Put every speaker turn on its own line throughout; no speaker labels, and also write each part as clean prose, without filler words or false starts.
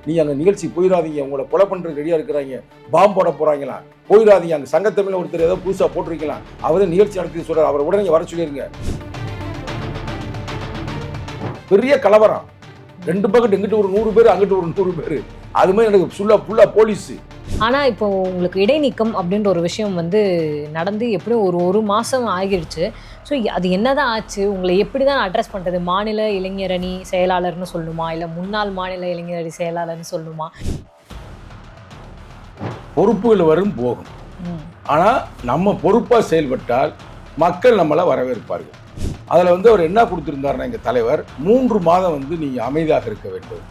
நீங்கள் அங்கே நிகழ்ச்சி போயிடாதீங்க, உங்களை கொலை பண்ணுறது ரெடியாக இருக்கிறாங்க, பாம்பு போட போகிறாங்களா, போயிடாதீங்க, அங்கே சங்கத்தமிழில் ஒருத்தர் ஏதோ புதுசாக போட்டிருக்கலாம், அவர் நிகழ்ச்சி நடத்தி சொல்கிறார், அவரை உடனே வர சொல்லிடுங்க. பெரிய கலவரம், ரெண்டு பக்கத்து இங்கிட்டு ஒரு 100 பேர், அங்கிட்டு ஒரு 100 பேர், அது மாதிரி எனக்கு ஃபுல்லாக போலீஸு.
ஆனால் இப்போ உங்களுக்கு இடைநீக்கம் அப்படின்ற ஒரு விஷயம் வந்து நடந்து எப்படியும் ஒரு மாதம் ஆகிடுச்சு. ஸோ அது என்னதான் ஆச்சு, உங்களை எப்படி தான் அட்ரஸ் பண்ணுறது? மாநில இளைஞரணி செயலாளர்னு சொல்லணுமா, இல்லை முன்னாள் மாநில இளைஞரணி செயலாளர்னு சொல்லணுமா?
பொறுப்புகள் வரும் போகும், ஆனால் நம்ம பொறுப்பாக செயல்பட்டால் மக்கள் நம்மளை வரவேற்பார்கள். அதில் வந்து அவர் என்ன கொடுத்துருந்தாருன்னா, எங்கள் தலைவர் 3 மாதம் வந்து நீங்கள் அமைதியாக இருக்க வேண்டும்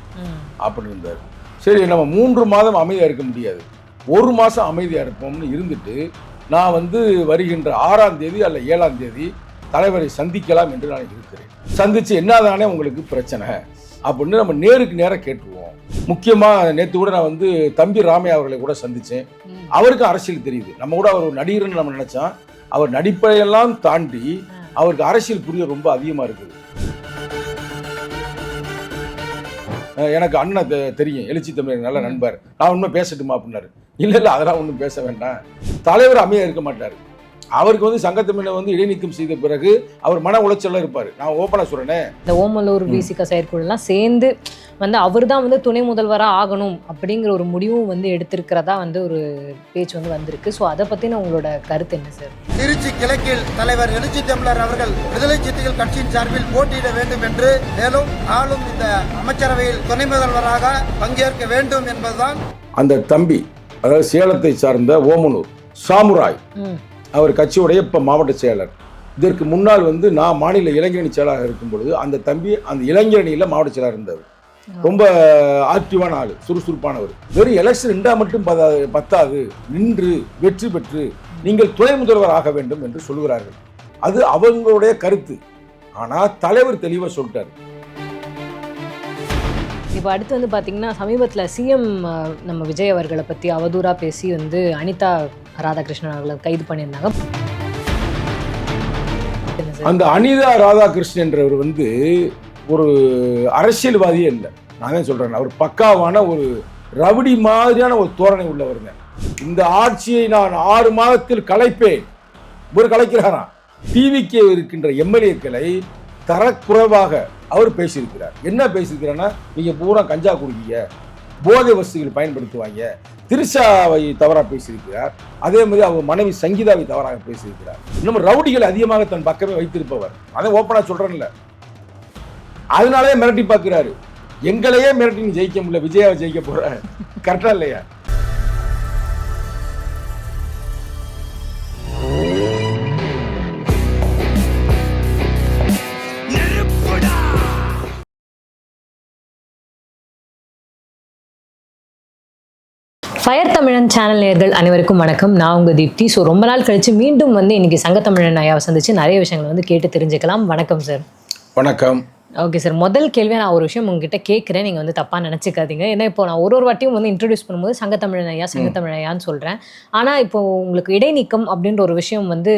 அப்படின்னு இருந்தார். சரி, நம்ம 3 மாதம் அமைதியாக இருக்க முடியாது, 1 மாதம் அமைதியாக இருப்போம்னு இருந்துட்டு, நான் வந்து வருகின்ற 6ஆம் தேதி அல்ல 7ஆம் தேதி தலைவரை சந்திக்கலாம் என்று நான் இருக்கிறேன். சந்தித்து என்னதானே உங்களுக்கு பிரச்சனை அப்படின்னு நம்ம நேருக்கு நேராக கேட்டுருவோம். முக்கியமாக நேற்று கூட நான் வந்து தம்பி ராமையா அவர்களை கூட சந்தித்தேன். அவருக்கு அரசியல் தெரியுது, நம்ம கூட அவர் ஒரு நடிகர்னு நம்ம நினச்சோம், அவர் நடிப்பையெல்லாம் தாண்டி அவருக்கு அரசியல் புரிய ரொம்ப அதிகமாக இருக்குது. எனக்கு அண்ணன் தெரியும், எழுச்சி தமிழர் நல்ல நண்பர், நான் ஒன்றும் பேசட்டுமா அப்படின்னாரு. இல்லை அதெல்லாம் ஒன்றும் பேச வேண்டாம், தலைவர் அமைதியாக இருக்க மாட்டார், அவருக்கு வந்து சங்கத்தமிழை வந்து இடைநீக்கம் செய்த பிறகு அவர் மன உளைச்சலாம் இருப்பார். நான் ஓப்பனாக சொல்கிறேனே,
இந்த ஓமலூர் விசிக செயற்குழுலாம் சேர்ந்து வந்து அவர் தான் வந்து துணை முதல்வராக ஆகணும் அப்படிங்கிற ஒரு முடிவும் வந்து எடுத்திருக்கிறதா வந்து ஒரு பேச்சு வந்து வந்திருக்கு. ஸோ அதை பற்றின உங்களோட கருத்து என்ன சார்?
திருச்சி கிழக்கில் தலைவர் எழுச்சி தமிழர் அவர்கள் விடுதலை சிறுத்தைகள் கட்சியின் சார்பில் போட்டியிட வேண்டும் என்று, மேலும் ஆளும் இந்த அமைச்சரவையில் துணை முதல்வராக பங்கேற்க வேண்டும் என்பதுதான்.
அந்த தம்பி, அதாவது சேலத்தை சார்ந்த ஓமனூர் சாமுராய், அவர் கட்சியுடைய இப்போ மாவட்ட செயலர். இதற்கு முன்னால் வந்து நான் மாநில இளைஞரணி செயலாளர் இருக்கும் பொழுது அந்த தம்பி அந்த இளைஞரணியில் மாவட்ட செயலாளர் இருந்தவர். ரொம்ப ஆக்டிவான ஆள், சுறுசுறுப்பானவர். வெறும் எலெக்ஷன் 2 மட்டும் பத்தாது, நின்று வெற்றி பெற்று நீங்கள் துணை முதல்வர் ஆக வேண்டும் என்று சொல்கிறார்கள். அது அவங்களுடைய கருத்து. ஆனால் தலைவர் தெளிவாக சொல்லிட்டார்.
இப்போ அடுத்து வந்து பார்த்தீங்கன்னா, சமீபத்தில் சிஎம் நம்ம விஜய் அவர்களை பற்றி அவதூறாக பேசி வந்து அனிதா ராதாகிருஷ்ணன் அவர்களை கைது பண்ணியிருந்தாங்க.
அந்த அனிதா ராதாகிருஷ்ணன் என்றவர் வந்து ஒரு அரசியல்வாதியே இல்லை, நான் தான் சொல்கிறேன், அவர் பக்காவான ஒரு ரவுடி மாதிரியான ஒரு தோரணை உள்ளவருங்க. இந்த ஆட்சியை நான் 6 மாதத்தில் கலைப்பேன், ஒரு கலைக்கிறாராம். டிவிக்கு இருக்கின்ற எம்எல்ஏக்களை தரக்குறைவாக அவர் பேசியிருக்கிறார். என்ன பேசியிருக்கிறான்னா, நீங்கள் பூரா கஞ்சா குடிக்கீங்க, போதை வசதிகள் பயன்படுத்துவாங்க, திரிஷாவை தவறாக பேசியிருக்கிறார். அதே மாதிரி அவர் மனைவி சங்கீதாவை தவறாக பேசியிருக்கிறார். இன்னும் ரவுடிகள் அதிகமாக தன் பக்கமே வைத்திருப்பவர், அதை ஓப்பனாக சொல்கிறேன்ல. அதனாலே மிரட்டி பார்க்கிறாரு. எங்களையே மிரட்டி நீ ஜெயிக்க முடியல, விஜயாவை ஜெயிக்க போற, கரெக்டா இல்லையா?
ஃபயர் தமிழன் சேனல் நேயர்கள் அனைவருக்கும் வணக்கம். நான் உங்கள் தீப்தி. ஸோ ரொம்ப நாள் கழித்து மீண்டும் வந்து இன்றைக்கி சங்கத்தமிழன் ஐயாவை சந்தித்து நிறைய விஷயங்கள் வந்து கேட்டு தெரிஞ்சுக்கலாம். வணக்கம் சார்.
வணக்கம்.
ஓகே சார், முதல் கேள்வியாக நான் ஒரு விஷயம் உங்ககிட்ட கேட்குறேன், நீங்கள் வந்து தப்பாக நினச்சிக்காதீங்க. ஏன்னா இப்போ நான் ஒரு வாட்டியும் வந்து இன்ட்ரடியூஸ் பண்ணும்போது சங்கத்தமிழன் ஐயான்னு சொல்கிறேன். ஆனால் இப்போ உங்களுக்கு இடைநீக்கம் அப்படின்ற ஒரு விஷயம் வந்து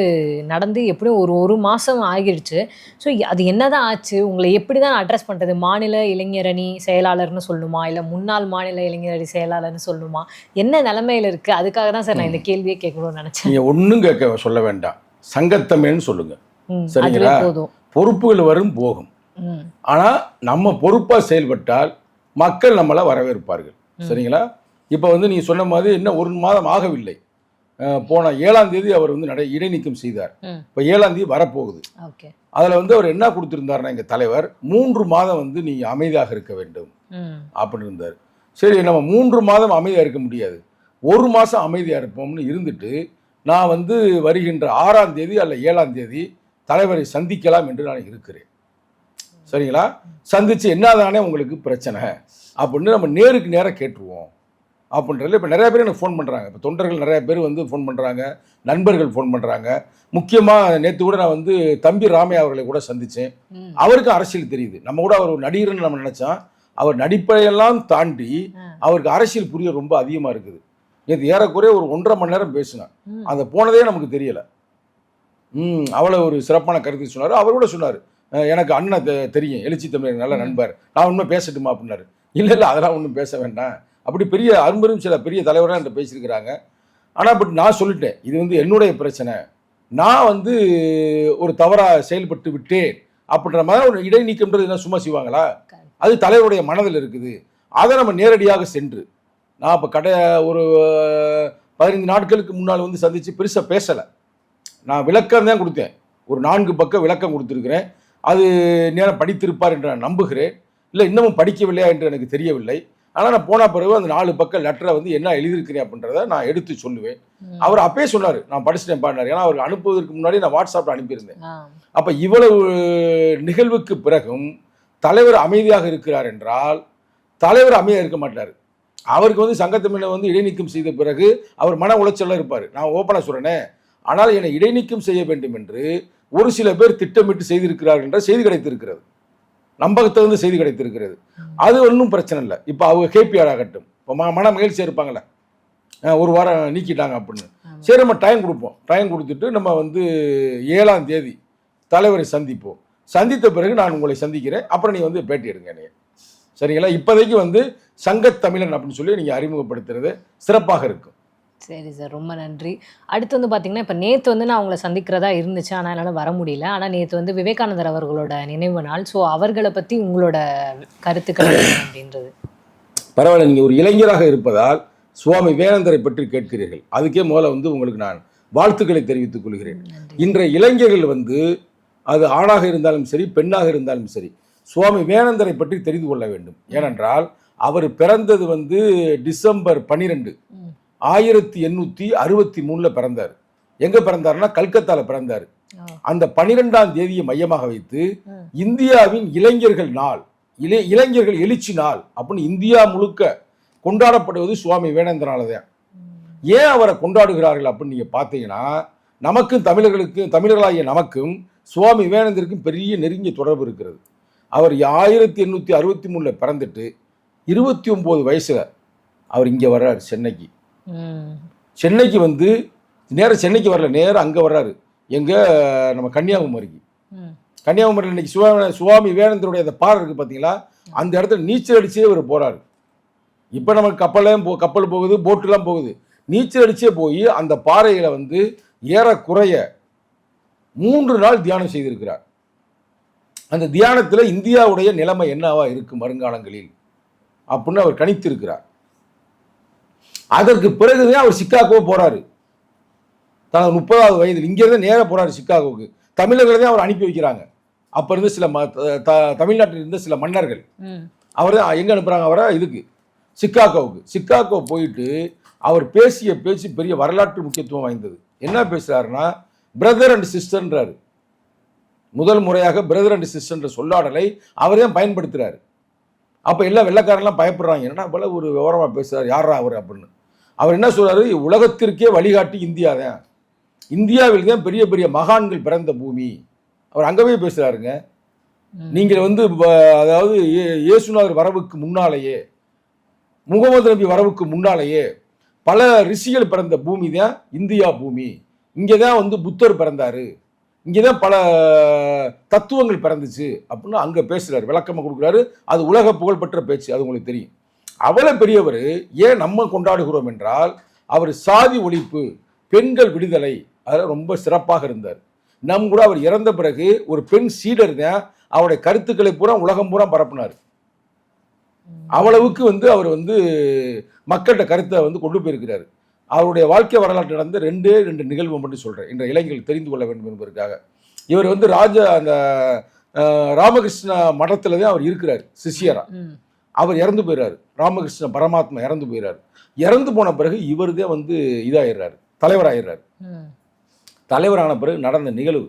நடந்து எப்படியும் ஒரு மாதம் ஆகிடுச்சு. ஸோ அது என்னதான் ஆச்சு, உங்களை எப்படி தான் அட்ரஸ் பண்ணுறது? மாநில இளைஞரணி செயலாளர்னு சொல்லணுமா, இல்லை முன்னாள் மாநில இளைஞரணி செயலாளர்னு சொல்லணுமா, என்ன நிலைமையில் இருக்குது? அதுக்காக தான் சார் நான் இந்த கேள்வியே கேட்கணும்னு நினச்சேன்.
நீங்கள் ஒன்றும் கேட்க சொல்ல வேண்டாம், சங்கத்தமிழ்னு சொல்லுங்கள், சரிங்களா?
போதும்.
பொறுப்புகள் வரும் போகும், ஆனால் நம்ம பொறுப்பாக செயல்பட்டால் மக்கள் நம்மளை வரவேற்பார்கள், சரிங்களா? இப்போ வந்து நீங்கள் சொன்ன மாதிரி இன்னும் 1 மாதம் ஆகவில்லை. போன 7ஆம் தேதி அவர் வந்து இடைநீக்கம் செய்தார். இப்போ 7ஆம் தேதி வரப்போகுது. அதில் வந்து அவர் என்ன கொடுத்துருந்தாருன்னா, எங்கள் தலைவர் 3 மாதம் வந்து நீங்கள் அமைதியாக இருக்க வேண்டும் அப்படின்னு இருந்தார். சரி, நம்ம 3 மாதம் அமைதியாக இருக்க முடியாது, 1 மாதம் அமைதியாக இருப்போம்னு இருந்துட்டு, நான் வந்து வருகின்ற 6ஆம் தேதி அல்ல 7ஆம் தேதி தலைவரை சந்திக்கலாம் என்று நான் இருக்கிறேன், சரிங்களா? சந்தித்து என்னதானே உங்களுக்கு பிரச்சனை அப்படின்னு நம்ம நேருக்கு நேராக கேட்டுருவோம் அப்படின்றதுல இப்போ நிறைய பேர் எனக்கு ஃபோன் பண்ணுறாங்க. இப்போ தொண்டர்கள் நிறைய பேர் வந்து ஃபோன் பண்ணுறாங்க, நண்பர்கள் ஃபோன் பண்ணுறாங்க. முக்கியமாக நேற்று கூட நான் வந்து தம்பி ராமையா அவர்களை கூட சந்தித்தேன். அவருக்கும் அரசியல் தெரியுது, நம்ம கூட அவர் ஒரு நடிகர்னு நம்ம நினச்சோம், அவர் நடிப்பையெல்லாம் தாண்டி அவருக்கு அரசியல் புரிய ரொம்ப அதிகமாக இருக்குது. நேற்று ஏறக்குறைய ஒரு 1.5 மணி நேரம் பேசினேன், அந்த போனதே நமக்கு தெரியலை. அவ்வளோ ஒரு சிறப்பான கருத்து சொன்னார். அவர் கூட சொன்னார், எனக்கு அண்ணன் தெரியும், எழுச்சி தமிழர் நல்ல நண்பர், நான் ஒன்றும் பேசட்டுமா அப்படின்னாரு. இல்லை அதெல்லாம் ஒன்றும் பேச வேண்டாம். அப்படி பெரிய அரும்பெரும் சில பெரிய தலைவராக என்கிட்ட பேசியிருக்கிறாங்க. ஆனால் பட் நான் சொல்லிட்டேன், இது வந்து என்னுடைய பிரச்சனை, நான் வந்து ஒரு தவறாக செயல்பட்டு விட்டேன் அப்படின்ற மாதிரி ஒரு இடைநீக்கம்ன்றது என்ன சும்மா செய்வாங்களா? அது தலைவருடைய மனதில் இருக்குது. அதை நம்ம நேரடியாக சென்று, நான் இப்போ ஒரு 15 நாட்களுக்கு முன்னால் வந்து சந்தித்து பெருசாக பேசலை. நான் விளக்கம் தான் கொடுத்தேன், ஒரு 4 பக்கம் விளக்கம் கொடுத்துருக்கிறேன். அது நேரம் படித்திருப்பார் என்று நான் நம்புகிறேன். இல்லை இன்னமும் படிக்கவில்லையா என்று எனக்கு தெரியவில்லை. ஆனால் நான் போன பிறகு அந்த 4 பக்கம் லெட்டரை வந்து என்ன எழுதியிருக்கிறேன் அப்படின்றத நான் எடுத்து சொல்லுவேன். அவர் அப்பயே சொன்னார், நான் படிச்சுட்டேன் பாடினார். ஏன்னா அவருக்கு அனுப்புவதற்கு முன்னாடி நான் வாட்ஸ்அப்பில் அனுப்பியிருந்தேன். அப்போ இவ்வளவு நிகழ்வுக்கு பிறகும் தலைவர் அமைதியாக இருக்கிறார் என்றால், தலைவர் அமைதியாக இருக்க மாட்டார். அவருக்கு வந்து சங்கத்தமிழை வந்து இடைநீக்கம் செய்த பிறகு அவர் மன உளைச்சலில் இருப்பார். நான் ஓப்பனாக சொல்கிறேனே. ஆனால் என்னை இடைநீக்கம் செய்ய வேண்டும் என்று ஒரு சில பேர் திட்டமிட்டு செய்திருக்கிறார்கள் என்ற செய்தி கிடைத்திருக்கிறது, நம்பகத்தகுந்த செய்தி கிடைத்திருக்கிறது. அது ஒன்றும் பிரச்சனை இல்லை. இப்போ அவங்க கேபிஆர் ஆகட்டும், இப்போ மன மகிழ்ச்சியாக இருப்பாங்களே, ஒரு வாரம் நீக்கிட்டாங்க அப்படின்னு, சரி நம்ம டைம் கொடுப்போம். டைம் கொடுத்துட்டு நம்ம வந்து 7ஆம் தேதி தலைவரை சந்திப்போம். சந்தித்த பிறகு நான் உங்களை சந்திக்கிறேன், அப்புறம் நீ வந்து பேட்டி எடுங்க என்னைய, சரிங்களா? இப்போதைக்கு வந்து சங்கத்தமிழன் அப்படின்னு சொல்லி நீங்கள் அறிமுகப்படுத்துறது சிறப்பாக இருக்கும்.
சரி சார், ரொம்ப நன்றி. அடுத்து வந்து பார்த்தீங்கன்னா, இப்போ நேற்று வந்து நான் அவங்கள சந்திக்கிறதா இருந்துச்சு, ஆனால் என்னால் வர முடியல. ஆனால் நேற்று வந்து விவேகானந்தர் அவர்களோட நினைவு நாள். ஸோ அவர்களை பற்றி உங்களோட கருத்துக்கள் அப்படின்றது?
பரவாயில்ல, நீங்கள் ஒரு இளைஞராக இருப்பதால் சுவாமி விவேகானந்தரை பற்றி கேட்கிறீர்கள். அதுக்கே முதல்ல வந்து உங்களுக்கு நான் வாழ்த்துக்களை தெரிவித்துக் கொள்கிறேன். இன்றைய இளைஞர்கள் வந்து அது ஆணாக இருந்தாலும் சரி, பெண்ணாக இருந்தாலும் சரி, சுவாமி விவேகானந்தரை பற்றி தெரிந்து கொள்ள வேண்டும். ஏனென்றால் அவர் பிறந்தது வந்து டிசம்பர் 12, 1863 பிறந்தார். எங்க பிறந்தார்னா கல்கத்தாவில் பிறந்தார். அந்த 12ஆம் தேதியை மையமாக வைத்து இந்தியாவின் இளைஞர்கள் நாள், இளைஞர்கள் எழுச்சி நாள் அப்படின்னு இந்தியா முழுக்க கொண்டாடப்படுவது சுவாமி விவேகானந்தரால தான். ஏன் அவரை கொண்டாடுகிறார்கள் அப்படின்னு நீங்க பார்த்தீங்கன்னா, நமக்கும் தமிழர்களாகிய நமக்கும் சுவாமி விவேகானந்தருக்கும் பெரிய நெருங்கிய தொடர்பு இருக்கிறது. அவர் 1863 பிறந்துட்டு 29 வயசுல அவர் இங்கே வர்றாரு சென்னைக்கு. சென்னைக்கு வந்து நேரம் சென்னைக்கு வரல, நேரம் அங்கே வர்றாரு, எங்க நம்ம கன்னியாகுமரிக்கு. கன்னியாகுமரியில் இன்னைக்கு சுவாமி விவேகானந்தருடைய அந்த பாறை இருக்குது பார்த்தீங்களா, அந்த இடத்துல நீச்சல் அடிச்சே அவர் போகிறாரு. இப்போ நமக்கு கப்பல் போகுது, போட்டுலாம் போகுது. நீச்சல் அடிச்சே போய் அந்த பாறையில் வந்து ஏறக்குறைய 3 நாள் தியானம் செய்திருக்கிறார். அந்த தியானத்தில் இந்தியாவுடைய நிலைமை என்னவா இருக்கும் வருங்காலங்களில் அப்படின்னு அவர் கணித்திருக்கிறார். அதற்கு பிறகுதான் அவர் சிக்காகோ போறாரு. தனது 30வது வயதில் இங்கிருந்து நேராக போறாரு சிக்காகோவுக்கு. தமிழர்களை தான் அவர் அனுப்பி வைக்கிறாங்க. அப்ப இருந்து சில தமிழ்நாட்டில் இருந்த சில மன்னர்கள் அவர் தான் எங்க அனுப்புறாங்க அவரை, இதுக்கு சிக்காகோவுக்கு. சிக்காகோ போயிட்டு அவர் பேசிய பேச்சு பெரிய வரலாற்று முக்கியத்துவம் வாய்ந்தது. என்ன பேசுறாருன்னா, பிரதர் அண்ட் சிஸ்டர்ன்றாரு. முதல் முறையாக பிரதர் அண்ட் சிஸ்டர் சொல்லாடலை அவர் தான் பயன்படுத்துறாரு. அப்ப எல்லாம் வெள்ளக்காரெல்லாம் பயப்படுறாங்க, என்னன்னா போல ஒரு விவரமா பேசுறாரு, யாரா அவர் அப்படின்னு. அவர் என்ன சொல்றாரு, உலகத்திற்கே வழிகாட்டி இந்தியா தான், இந்தியாவில் தான் பெரிய பெரிய மகான்கள் பிறந்த பூமி. அவர் அங்கவே பேசுறாருங்க. நீங்கள் வந்து அதாவது இயேசுநாதர் வரவுக்கு முன்னாலேயே, முகமது நபி வரவுக்கு முன்னாலேயே பல ரிஷிகள் பிறந்த பூமி தான் இந்தியா பூமி. இங்கே தான் வந்து புத்தர் பிறந்தாரு, இங்கே தான் பல தத்துவங்கள் பிறந்துச்சு அப்படின்னு அங்கே பேசுகிறாரு, விளக்கமாக கொடுக்குறாரு. அது உலக புகழ்பெற்ற பேச்சு, அது உங்களுக்கு தெரியும். அவ்வளோ பெரியவர். ஏன் நம்ம கொண்டாடுகிறோம் என்றால், அவர் சாதி ஒழிப்பு, பெண்கள் விடுதலை, அதில் ரொம்ப சிறப்பாக இருந்தார். நம் கூட அவர் இறந்த பிறகு ஒரு பெண் சீடர் தான் அவருடைய கருத்துக்களை பூரா உலகம் பூரா பரப்புனார். அவ்வளவுக்கு வந்து அவர் வந்து மக்கள்கிட்ட கருத்தை வந்து கொண்டு போயிருக்கிறார். அவருடைய வாழ்க்கை வரலாற்று நடந்த 2 நிகழ்வு மட்டும் சொல்கிறேன், என்ற இளைஞர்கள் தெரிந்து கொள்ள வேண்டும் என்பதற்காக. இவர் வந்து அந்த ராமகிருஷ்ண மடத்தில் தான் அவர் இருக்கிறார் சிஷியரா. அவர் இறந்து போயிறாரு, ராமகிருஷ்ண பரமாத்மா இறந்து போயிறாரு. இறந்து போன பிறகு இவர் தான் வந்து இதாகிடுறாரு, தலைவராகிடுறாரு. தலைவரான பிறகு நடந்த நிகழ்வு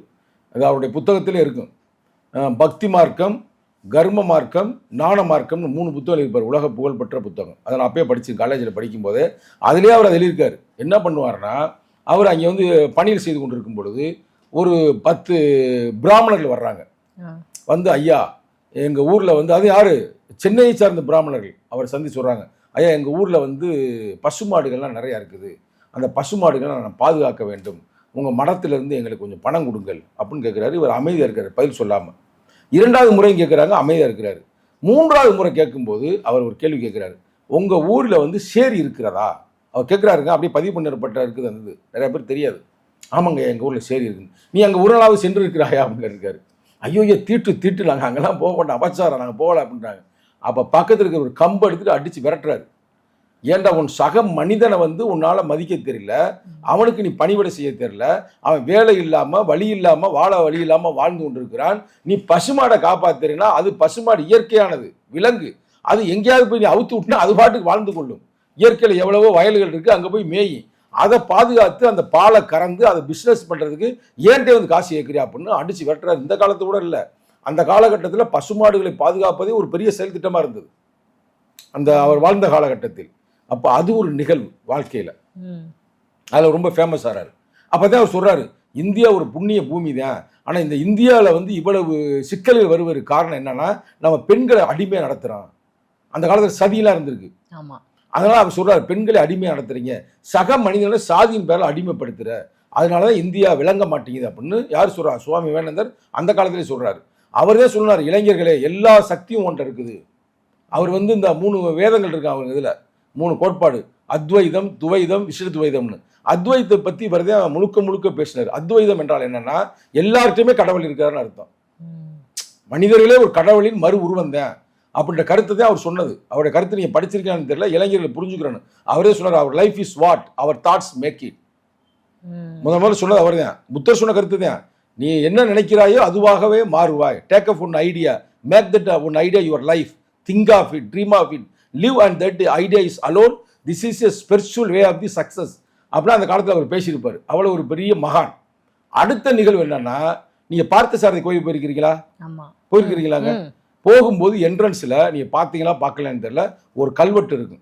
அது அவருடைய புத்தகத்திலே இருக்கும். பக்தி மார்க்கம், கர்ம மார்க்கம், ஞான மார்க்கம்னு 3 புத்தகம் இருப்பார், உலக புகழ்பெற்ற புத்தகம். அதை நான் அப்பயே படித்து காலேஜில் படிக்கும்போது அதிலே அவர் அதில் இருக்கார். என்ன பண்ணுவார்னா, அவர் அங்கே வந்து பணியில் செய்து கொண்டிருக்கும் பொழுது ஒரு 10 பிராமணர்கள் வர்றாங்க. வந்து ஐயா எங்கள் ஊரில் வந்து, அது யார், சென்னையை சார்ந்த பிராமணர்கள் அவர் சந்தி சொல்கிறாங்க, ஐயா எங்கள் ஊரில் வந்து பசுமாடுகள்லாம் நிறையா இருக்குது, அந்த பசுமாடுகளை நான் பாதுகாக்க வேண்டும், உங்கள் மடத்திலிருந்து எங்களுக்கு கொஞ்சம் பணம் கொடுங்கள் அப்படின்னு கேட்குறாரு. இவர் அமைதியாக இருக்கார், பதில் சொல்லாமல். 2வது முறையும் கேட்குறாங்க, அமைதியாக இருக்கிறாரு. 3வது முறை கேட்கும்போது அவர் ஒரு கேள்வி கேட்குறாரு, உங்கள் ஊரில் வந்து சேரி இருக்கிறதா? அவர் கேட்குறாருங்க, அப்படியே பதிவு பண்ணப்பட்ட இருக்குது அந்த இது, நிறைய பேர் தெரியாது. ஆமாங்க, எங்கள் ஊரில் சேரி இருக்குங்க. நீ அங்கே ஒரு நாளாவது சென்று இருக்கிறாயா அப்படின்னு இருக்காரு. ஐயோ தீட்டு நாங்கள் அங்கெல்லாம் போக மாட்டோம், அபச்சாரம், நாங்கள் போகல அப்படின்றாங்க. அப்போ பக்கத்தில் இருக்கிற ஒரு கம்பு எடுத்துட்டு அடித்து விரட்டுறாரு. ஏன்டா உன் சக மனிதனை வந்து உன்னால் மதிக்க தெரியல, அவனுக்கு நீ பணிவிடை செய்ய தெரியல, அவன் வேலை இல்லாமல் வழி இல்லாமல் வாழ வழி இல்லாமல் வாழ்ந்து கொண்டிருக்கிறான். நீ பசுமாடை காப்பாற்றுறீன்னா அது பசுமாடு இயற்கையானது, விலங்கு, அது எங்கேயாவது போய் நீ அவுத்து விட்டுனா அது பாட்டுக்கு வாழ்ந்து கொள்ளும். இயற்கையில் எவ்வளவோ வயல்கள் இருக்குது, அங்கே போய் மேயும், அதை பாதுகாத்து அந்த பாலை கறந்து அதை பிஸ்னஸ் பண்ணுறதுக்கு ஏன்டே வந்து காசு ஏற்கிறியா அப்படின்னு அடித்து விரட்டுறாரு. இந்த காலத்து கூட இல்லை, அந்த காலகட்டத்தில் பசுமாடுகளை பாதுகாப்பதே ஒரு பெரிய செயல் திட்டமாக இருந்தது அந்த அவர் வாழ்ந்த காலகட்டத்தில். அப்போ அது ஒரு நிகழ்வு வாழ்க்கையில், அதில் ரொம்ப ஃபேமஸ் ஆகிறாரு. அப்போ தான் அவர் சொல்கிறாரு, இந்தியா ஒரு புண்ணிய பூமி தான், ஆனால் இந்த இந்தியாவில் வந்து இவ்வளவு சிக்கல்கள் வருவதற்கு காரணம் என்னன்னா, நம்ம பெண்களை அடிமையாக நடத்துகிறோம். அந்த காலத்தில் சதியெல்லாம் இருந்திருக்கு.
ஆமாம்,
அதனால் அவர் சொல்கிறார், பெண்களை அடிமையாக நடத்துறீங்க, சக மனிதர்களை சாதியின் பேரில் அடிமைப்படுத்துகிற, அதனால தான் இந்தியா விளங்க மாட்டேங்குது அப்படின்னு யார் சொல்கிறார்? சுவாமி விவேகானந்தர் அந்த காலத்திலே சொல்கிறாரு. அவர் தான் சொன்னார், இளைஞர்களே எல்லா சக்தியும் ஒன்றை இருக்குது. அவர் வந்து இந்த 3 வேதங்கள் இருக்கு அவங்க இதில், 3 கோட்பாடு, அத்வைதம், துவைதம், விசிறுத்வைதம்னு. அத்வைதத்தை பற்றி வரதே முழுக்க பேசினார். அத்வைதம் என்றால் என்னன்னா, எல்லார்ட்டையுமே கடவுள் இருக்காருன்னு அர்த்தம். மனிதர்களே ஒரு கடவுளின் மறு உருவம் தான் அப்படின்ற கருத்தை தான் அவர் சொன்னது. அவருடைய கருத்து நீங்கள் படிச்சிருக்கான்னு தெரியல, இளைஞர்கள் புரிஞ்சுக்கிறேன்னு அவரே சொன்னார். Our life is what our thoughts make it. முதல்ல சொன்னது அவர் தான். புத்தர் சொன்ன கருத்து தான், நீ என்ன நினைக்கிறாயோ அதுவாகவே மாறுவாய். Take up one idea, make that one idea your life, think of it, dream of it, live and that idea is alone, this is a spiritual way of the success அப்படின்னா அந்த காலத்தில் அவர் பேசியிருப்பார். அவ்வளோ ஒரு பெரிய மகான். அடுத்த நிகழ்வு என்னன்னா, நீங்கள் பார்த்தசாரதி கோயில் போயிருக்கிறீங்களா? போயிருக்கிறீங்களாங்க? போகும்போது என்ட்ரன்ஸில் நீங்கள் பார்த்தீங்களா பார்க்கலன்னு தெரியல, ஒரு கல்வெட்டு இருக்கும்.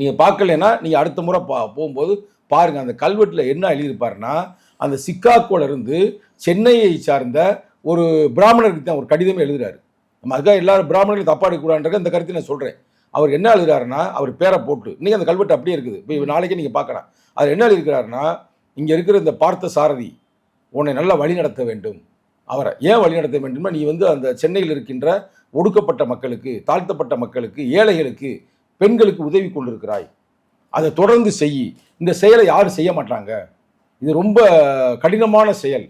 நீங்கள் பார்க்கலன்னா நீங்கள் அடுத்த முறை போகும்போது பாருங்கள். அந்த கல்வெட்டில் என்ன எழுதியிருப்பாருன்னா, அந்த சிக்காகோல இருந்து சென்னையை சார்ந்த ஒரு பிராமணருக்கு தான் ஒரு கடிதமே எழுதுறாரு. நம்ம அதுக்காக எல்லாரும் பிராமணர்களும் தப்பா எடுக்கக்கூடாதுன்ற இந்த கருத்தை நான் சொல்கிறேன். அவர் என்ன எழுதுறாருன்னா, அவர் பேரை போட்டு, இன்றைக்கி அந்த கல்வெட்டு அப்படியே இருக்குது, இப்போ நாளைக்கே நீங்கள் பார்க்கலாம். அவர் என்ன எழுதியிருக்கிறாருன்னா, இங்கே இருக்கிற இந்த பார்த்த சாரதி உன்னை நல்லா வழி நடத்த வேண்டும். அவரை ஏன் வழி நடத்த வேண்டும்னா, நீ வந்து அந்த சென்னையில் இருக்கின்ற ஒடுக்கப்பட்ட மக்களுக்கு, தாழ்த்தப்பட்ட மக்களுக்கு, ஏழைகளுக்கு, பெண்களுக்கு உதவி கொண்டிருக்கிறாய், அதை தொடர்ந்து செய். இந்த செயலை யாரும் செய்ய மாட்டாங்க, இது ரொம்ப கடினமான செயல்,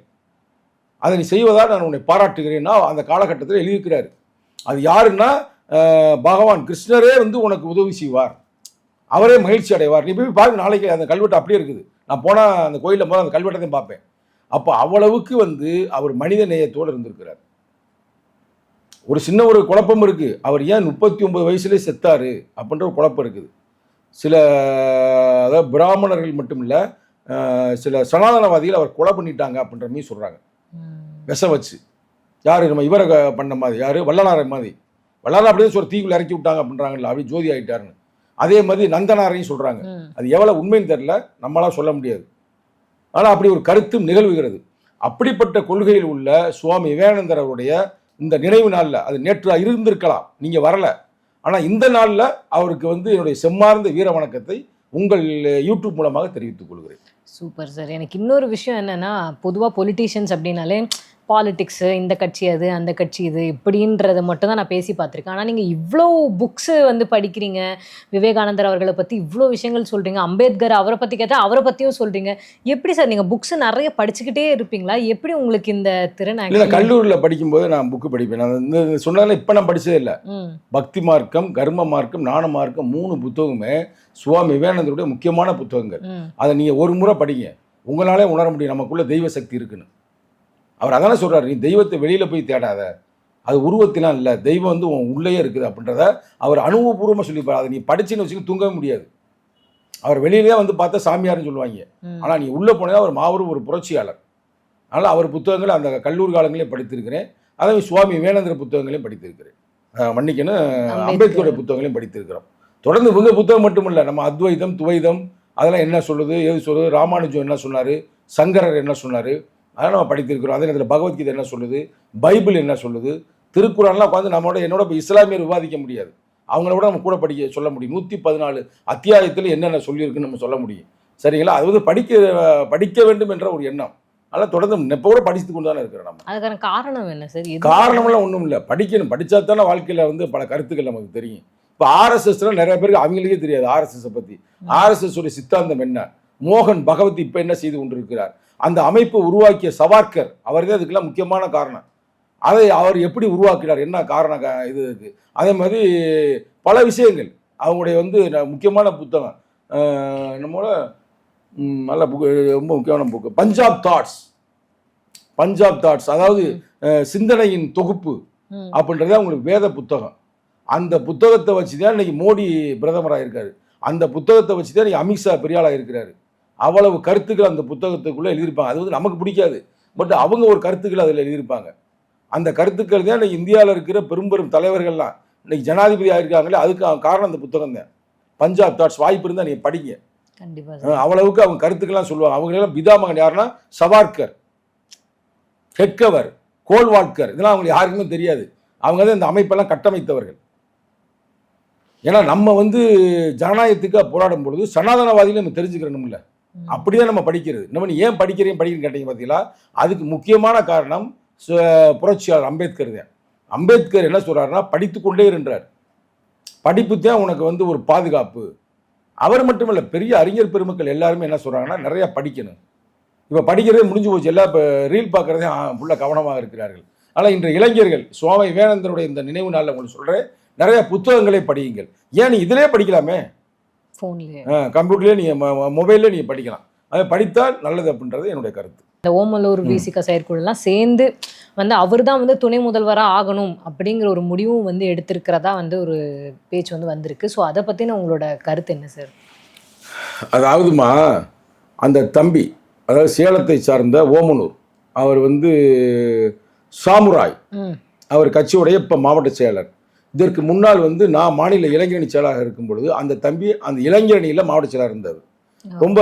அதை நீ செய்வதாக நான் உன்னை பாராட்டுகிறேன்னா அந்த காலகட்டத்தில் எழுதியிருக்கிறாரு. அது யாருன்னா, பகவான் கிருஷ்ணரே வந்து உனக்கு உதவி செய்வார், அவரே மகிழ்ச்சி அடைவார். நீ போய் பாருங்க, நாளைக்கு அந்த கல்வெட்டு அப்படியே இருக்குது. நான் போனால் அந்த கோயிலில் போனால் அந்த கல்வெட்டையும் பார்ப்பேன். அப்போ அவ்வளவுக்கு வந்து அவர் மனித நேயத்தோடு இருந்திருக்கிறார். ஒரு சின்ன ஒரு குழப்பம் இருக்குது, அவர் ஏன் 39 வயசுலேயே செத்தாரு அப்படின்ற ஒரு குழப்பம் இருக்குது. சில அதாவது பிராமணர்கள் மட்டும் இல்லை, சில சனாதனவாதிகள் அவர் கொலை பண்ணிட்டாங்க அப்படின்ற மாதிரி சொல்கிறாங்க, விஷம் வச்சு. யார் நம்ம இவரை பண்ண மாதிரி, யார் வள்ளலாரை மாதிரி, வள்ளலார் அப்படியே ஒரு தீக்குள்ள இறக்கி விட்டாங்க அப்படின்றாங்கல்ல, அப்படி ஜோதி ஆகிட்டாருன்னு. அதே மாதிரி நந்தனாரையும் சொல்கிறாங்க. அது எவ்வளோ உண்மைன்னு தெரியல, நம்மளாம் சொல்ல முடியாது. ஆனால் அப்படி ஒரு கருத்தும் நிகழ்வுகிறது. அப்படிப்பட்ட கொள்கையில் உள்ள சுவாமி விவேகானந்தர் அவருடைய இந்த நினைவு நாளில், அது நேற்று இருந்திருக்கலாம், நீங்கள் வரலை, ஆனால் இந்த நாளில் அவருக்கு வந்து என்னுடைய செம்மார்ந்த வீர வணக்கத்தை உங்கள் யூடியூப் மூலமாக தெரிவித்துக் கொள்கிறேன்.
Super sir. எனக்கு இன்னொரு விஷயம் என்னென்னா, பொதுவாக பொலிட்டீஷியன்ஸ் அப்படின்னாலே பாலிடிக்ஸு, இந்த கட்சி அது, அந்த கட்சி இது, இப்படின்றத மட்டும் தான் நான் பேசி பார்த்துருக்கேன். ஆனால் நீங்கள் இவ்வளோ புக்ஸு வந்து படிக்கிறீங்க, விவேகானந்தர் அவர்களை பற்றி இவ்வளோ விஷயங்கள் சொல்கிறீங்க, அம்பேத்கர் அவரை பற்றி கேட்டால் அவரை பற்றியும் சொல்கிறீங்க. எப்படி சார் நீங்கள் புக்ஸு நிறைய படிச்சுக்கிட்டே இருப்பீங்களா? எப்படி உங்களுக்கு இந்த திறன்?
இல்லை, கல்லூரியில் படிக்கும்போது நான் புக்கு படிப்பேன். நான் இந்த சொன்னதில் இப்போ நான் படித்ததே இல்லை. பக்தி மார்க்கம், கர்ம மார்க்கம், ஞான மார்க்கம் 3 புத்தகமே சுவாமி விவேகானந்தருடைய முக்கியமான புத்தகங்கள். அதை நீங்கள் ஒரு முறை படிங்க, உங்களாலே உணர முடியும் நமக்குள்ள தெய்வ சக்தி இருக்குன்னு. அவர் அதானே சொல்கிறார், நீ தெய்வத்தை வெளியில் போய் தேடாத, அது உருவத்திலாம் இல்லை, தெய்வம் வந்து உன் உள்ளேயே இருக்குது அப்படின்றத அவர் அனுபவபூர்வமாக சொல்லிப்பார். அதை நீ படிச்சுன்னு வச்சுக்க தூங்கவே முடியாது. அவர் வெளியிலே வந்து பார்த்தா சாமியார்னு சொல்லுவாங்க, ஆனால் நீ உள்ளே போனதா அவர் மாபெரும் ஒரு புரட்சியாளர். அதனால் அவர் புத்தகங்களை அந்த கல்லூரி காலங்களையும் படித்திருக்கிறேன். அதே சுவாமி விவேகானந்தர் புத்தகங்களையும் படித்திருக்கிறேன். மன்னிக்கணும், அம்பேத்கருடைய புத்தகங்களையும் படித்திருக்கிறோம். தொடர்ந்து இவங்க புத்தகம் மட்டும் இல்லை, நம்ம அத்வைதம், துவைதம், அதெல்லாம் என்ன சொல்லுது, எது சொல்லுது, ராமானுஜம் என்ன சொன்னார், சங்கரர் என்ன சொன்னார், அதெல்லாம் நம்ம படித்திருக்கிறோம். அதே நேரத்தில் பகவத்கீதை என்ன சொல்லுது, பைபிள் என்ன சொல்லுது, திருக்குறள்லாம் உட்காந்து என்னோட இப்போ இஸ்லாமியர் விவாதிக்க முடியாது, அவங்கள விட நம்ம கூட சொல்ல முடியும். 114 அத்தியாயத்தில் என்னென்ன சொல்லியிருக்குன்னு நம்ம சொல்ல முடியும். சரிங்களா? அது வந்து படிக்க வேண்டும் என்ற ஒரு எண்ணம். அதெல்லாம் தொடர்ந்து இப்போ கூட படித்து கொண்டு தானே இருக்கிறோம் நம்ம.
அதுக்கான காரணம் என்ன சார்?
காரணம்லாம் ஒன்றும் இல்லை, படிக்கணும். படித்தா தானே வாழ்க்கையில் வந்து பல கருத்துக்கள் நமக்கு தெரியும். இப்போ ஆர்எஸ்எஸ்லாம் நிறைய பேருக்கு அவங்களுக்கே தெரியாது ஆர்எஸ்எஸை பற்றி. ஆர்எஸ்எஸ் உடைய சித்தாந்தம் என்ன, மோகன் பகவத் இப்போ என்ன செய்து கொண்டிருக்கிறார், அந்த அமைப்பு உருவாக்கிய சவார்கர் அவர் தான் இதுக்கெல்லாம் முக்கியமான காரணம். அதை அவர் எப்படி உருவாக்கினார், என்ன காரணம் இது இருக்குது. அதே மாதிரி பல விஷயங்கள் அவங்களுடைய வந்து முக்கியமான புத்தகம் நம்மளோட நல்ல புக்கு, ரொம்ப முக்கியமான புக்கு பஞ்சாப் தாட்ஸ், அதாவது சிந்தனையின் தொகுப்பு அப்படின்றது அவங்களுக்கு வேத புத்தகம். அந்த புத்தகத்தை வச்சு தான் இன்னைக்கு மோடி பிரதமராக இருக்காரு. அந்த புத்தகத்தை வச்சு தான் இன்னைக்கு அமித்ஷா பெரியாளாக இருக்கிறாரு. அவ்வளவு கருத்துக்கள் அந்த புத்தகத்துக்குள்ளே எழுதியிருப்பாங்க. அது வந்து நமக்கு பிடிக்காது, பட் அவங்க ஒரு கருத்துக்கள் அதில் எழுதியிருப்பாங்க. அந்த கருத்துக்கள் தான் இன்னைக்கு இந்தியாவில் இருக்கிற பெரும் தலைவர்கள்லாம் இன்னைக்கு ஜனாதிபதி ஆகிருக்காங்களே, அதுக்கு காரணம் அந்த புத்தகம் தான். பஞ்சாப் தாட்ஸ், வாய்ப்பு இருந்தால் நீங்கள் படிங்க. அவ்வளவுக்கு அவங்க கருத்துக்கள்லாம் சொல்லுவாங்க. அவங்களெல்லாம் பிதாமகன் யாருன்னா சவார்கர், ஹெட்கவர், கோல்வால்கர், இதெல்லாம் அவங்களுக்கு யாருக்குமே தெரியாது. அவங்க தான் இந்த அமைப்பெல்லாம் கட்டமைத்தவர்கள். ஏன்னா நம்ம வந்து ஜனநாயகத்துக்காக போராடும் பொழுது சனாதனவாதிகளை நம்ம தெரிஞ்சுக்கிறோம்ல, அப்படிதான் நம்ம படிக்கிறது. நம்ம நீ ஏன் படிக்கிறேன்னு கேட்டீங்க பார்த்தீங்களா, அதுக்கு முக்கியமான காரணம் புரட்சியாளர் அம்பேத்கர் தான். அம்பேத்கர் என்ன சொல்றாருன்னா, படித்து கொண்டே இருந்தார். படிப்பு தான் உனக்கு வந்து ஒரு பாதுகாப்பு. அவர் மட்டுமல்ல, பெரிய அறிஞர் பெருமக்கள் எல்லாருமே என்ன சொல்றாங்கன்னா, நிறைய படிக்கணும். இப்போ படிக்கிறதே முடிஞ்சு போச்சு, எல்லாம் இப்போ ரீல் பார்க்குறதே ஃபுல்லாக கவனமாக இருக்கிறார்கள். ஆனால் இன்றைய இளைஞர்கள் சுவாமி விவேகானந்தருடைய இந்த நினைவு நாளில் உங்களுக்கு சொல்கிறேன், நிறைய புத்தகங்களை படியுங்கள். ஏன் நீ இதிலே படிக்கலாமே, கம்ப்யூட்டர்லேயே நீங்கள் மொபைல்லே நீங்கள் படிக்கலாம். அதை படித்தால் நல்லது அப்படின்றது என்னுடைய கருத்து.
இந்த ஓமலூர் விசிக செயற்குழுலாம் சேர்ந்து வந்து அவர் தான் வந்து துணை முதல்வராக ஆகணும் அப்படிங்கிற ஒரு முடிவும் வந்து எடுத்திருக்கிறதா வந்து ஒரு பேச்சு வந்து வந்திருக்கு. ஸோ அதை பற்றின உங்களோட கருத்து என்ன சார்?
அதாவதுமா, அந்த தம்பி, அதாவது சேலத்தை சார்ந்த ஓமலூர், அவர் வந்து சாமுராய், அவர் கட்சியுடைய இப்போ மாவட்ட செயலர். இதற்கு முன்னால் வந்து நான் மாநில இளைஞரணி செயலாளர் இருக்கும் பொழுது அந்த தம்பி அந்த இளைஞரணியில் மாவட்ட செயலாளர் இருந்தார். ரொம்ப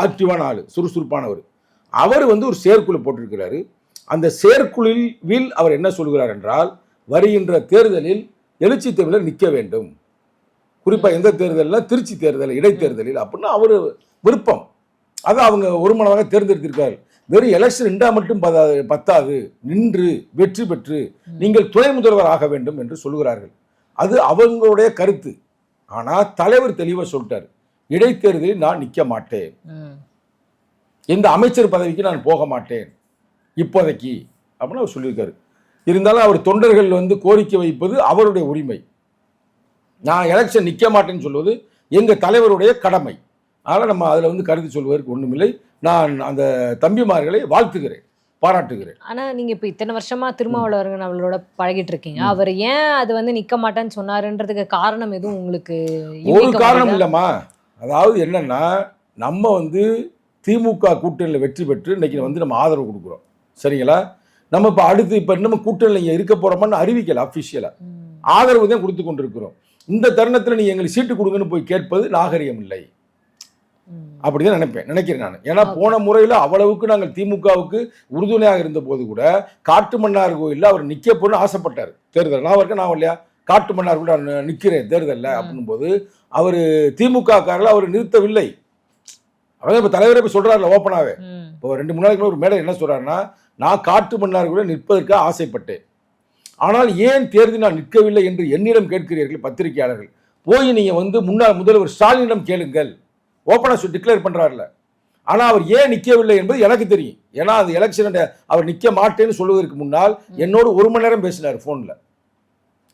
ஆக்டிவான ஆள், சுறுசுறுப்பானவர். அவர் வந்து ஒரு செயற்குழு போட்டிருக்கிறாரு. அந்த செயற்குழுவில் அவர் என்ன சொல்கிறார் என்றால், வருகின்ற தேர்தலில் எழுச்சி தமிழர் நிற்க வேண்டும். குறிப்பாக எந்த தேர்தலில், திருச்சி தேர்தல், இடைத்தேர்தலில் அப்படின்னா அவர் விருப்பம். அதை அவங்க ஒருமனமாக தேர்ந்தெடுத்திருக்காரு. வெறும் எலெக்ஷன் நின்றா மட்டும் பத்தாது, நின்று வெற்றி பெற்று நீங்கள் துணை முதல்வர் ஆக வேண்டும் என்று சொல்கிறார்கள். அது அவங்களுடைய கருத்து. ஆனால் தலைவர் தெளிவாக சொல்லிட்டார், இடைத்தேர்தலில் நான் நிற்க மாட்டேன், இந்த அமைச்சர் பதவிக்கு நான் போக மாட்டேன் இப்போதைக்கு அப்படின்னு அவர் சொல்லியிருக்காரு. இருந்தாலும் அவர் தொண்டர்கள் வந்து கோரிக்கை வைப்பது அவருடைய உரிமை. நான் எலெக்ஷன் நிற்க மாட்டேன்னு சொல்வது எங்கள் தலைவருடைய கடமை. அதனால் நம்ம அதில் வந்து கருத்து சொல்வதற்கு ஒன்றுமில்லை. நான் அந்த தம்பிமார்களை வாழ்த்துகிறேன், பாராட்டுகிறேன்.
ஆனால் நீங்கள் இப்போ இத்தனை வருஷமா திருமாவளவர்கள் அவளோட பழகிட்டு இருக்கீங்க, அவர் ஏன் அது வந்து நிற்க மாட்டேன்னு சொன்னாருன்றதுக்கு காரணம் எதுவும் உங்களுக்கு?
ஒரு காரணம் இல்லைம்மா. அதாவது என்னன்னா, நம்ம வந்து திமுக கூட்டணியில் வெற்றி பெற்று இன்னைக்கு வந்து நம்ம ஆதரவு கொடுக்குறோம், சரிங்களா? நம்ம இப்போ அடுத்து இப்போ நம்ம கூட்டணியில் இங்கே இருக்க போகிறோமான்னு அறிவிக்கலை, அஃபிஷியலாக ஆதரவு தான் கொடுத்து கொண்டிருக்கிறோம். இந்த தருணத்தில் நீங்கள் எங்களுக்கு சீட்டு கொடுங்கன்னு போய் கேட்பது நாகரிகம் இல்லை, அப்படிதான் நினைக்கிறேன் நான். ஏன்னா போன முறையில் அவ்வளவுக்கு நாங்கள் திமுகவுக்கு உறுதுணையாக இருந்த போது கூட காட்டு மன்னார் கோயிலில் அவர் நிற்க போன்னு ஆசைப்பட்டார் தேர்தல். நான் இருக்க நான் இல்லையா, காட்டு மன்னார் கூட நான் நிற்கிறேன் தேர்தலில் அப்படின்னும் போது அவர் திமுக காரில் அவர் நிறுத்தவில்லை. அவர் இப்போ தலைவரை போய் சொல்கிறார்ல ஓப்பனாகவே. இப்போ 2 3 நாளைக்கு ஒரு மேடை என்ன சொல்கிறாருன்னா, நான் காட்டு மன்னார் கூட நிற்பதற்காக ஆசைப்பட்டேன், ஆனால் ஏன் தேர்தல் நான் நிற்கவில்லை என்று என்னிடம் கேட்கிறீர்கள் பத்திரிகையாளர்கள், போய் நீங்கள் வந்து முன்னாள் முதல்வர் ஸ்டாலினிடம் கேளுங்கள், ஓப்பனாக டிக்ளேர் பண்ணுறாருல. ஆனால் அவர் ஏன் நிற்கவில்லை என்பது எனக்கு தெரியும். ஏன்னா அந்த எலெக்ஷன் அவர் நிற்க மாட்டேன்னு சொல்வதற்கு முன்னால் என்னோடு 1 மணி நேரம் பேசினார் ஃபோனில்.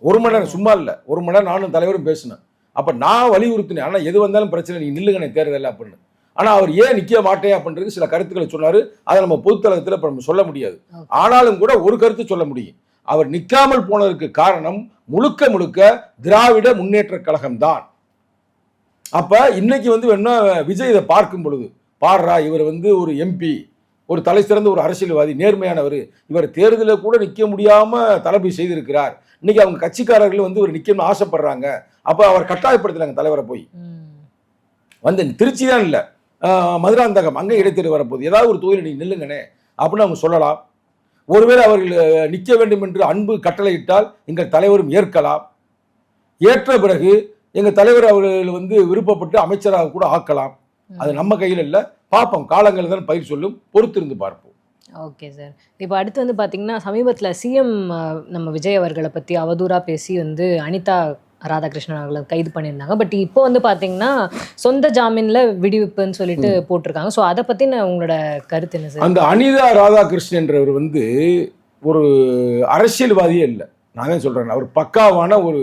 1 மணி நேரம், சும்மா இல்லை, 1 மணி நேரம் நானும் தலைவரும் பேசினேன். அப்போ நான் வலியுறுத்தினேன், ஆனால் எது வந்தாலும் பிரச்சனை, நீ நில்லுங்கண்ணே தேர்தல் அப்படின்னு. ஆனால் அவர் ஏன் நிற்க மாட்டேன் அப்படின்றது சில கருத்துக்களை சொன்னார். அதை நம்ம பொதுத்தளத்தில் இப்போ நம்ம சொல்ல முடியாது. ஆனாலும் கூட ஒரு கருத்து சொல்ல முடியும், அவர் நிற்காமல் போனதற்கு காரணம் முழுக்க முழுக்க திராவிட முன்னேற்ற கழகம்தான். அப்போ இன்னைக்கு வந்து வேணா விஜய் இதை பார்க்கும் பொழுது, பாடுறா இவர் வந்து ஒரு எம்பி, ஒரு தலை சிறந்த ஒரு அரசியல்வாதி, நேர்மையானவர், இவர் தேர்தலில் கூட நிற்க முடியாமல் தளபதி செய்திருக்கிறார், இன்னைக்கு அவங்க கட்சிக்காரர்கள் வந்து இவர் நிற்கணும்னு ஆசைப்படுறாங்க, அப்போ அவர் கட்டாயப்படுத்தினாங்க தலைவரை போய் வந்து திருச்சி தான் இல்லை, மதுராந்தகம் அங்கே இடைத்தேர்தல் வரப்போகுது, ஏதாவது ஒரு தொகுதியில் நீங்கள் நில்லுங்கண்ணே அப்படின்னு அவங்க சொல்லலாம். ஒருவேளை அவர்கள் நிற்க வேண்டும் என்று அன்பு கட்டளையிட்டால் எங்கள் தலைவரும் ஏற்கலாம். ஏற்ற பிறகு எங்கள் தலைவர் அவர்கள் வந்து விருப்பப்பட்டு அமைச்சராக கூட ஆக்கலாம். அது நம்ம கையில் இல்லை, பார்ப்போம், காலங்கள் தான் பயிர் சொல்லும், பொறுத்திருந்து பார்ப்போம்.
Okay sir. இப்போ அடுத்து வந்து பார்த்தீங்கன்னா, சமீபத்தில சிஎம் நம்ம விஜய் அவர்கள பத்தி அவதூறா பேசி வந்து அனிதா ராதாகிருஷ்ணன் அவர்கள கைது பண்ணியிருந்தாங்க. பட் இப்போ வந்து பார்த்தீங்கன்னா, சொந்த ஜாமீன்ல விடுவிப்புன்னு சொல்லிட்டு போட்டிருக்காங்க. ஸோ அத பத்தின உங்களோட கருத்து என்ன சார்?
அந்த அனிதா ராதாகிருஷ்ணன்றவர் வந்து ஒரு அரசியல்வாதியே இல்லை. நான் தான் சொல்கிறேன், அவர் பக்காவான ஒரு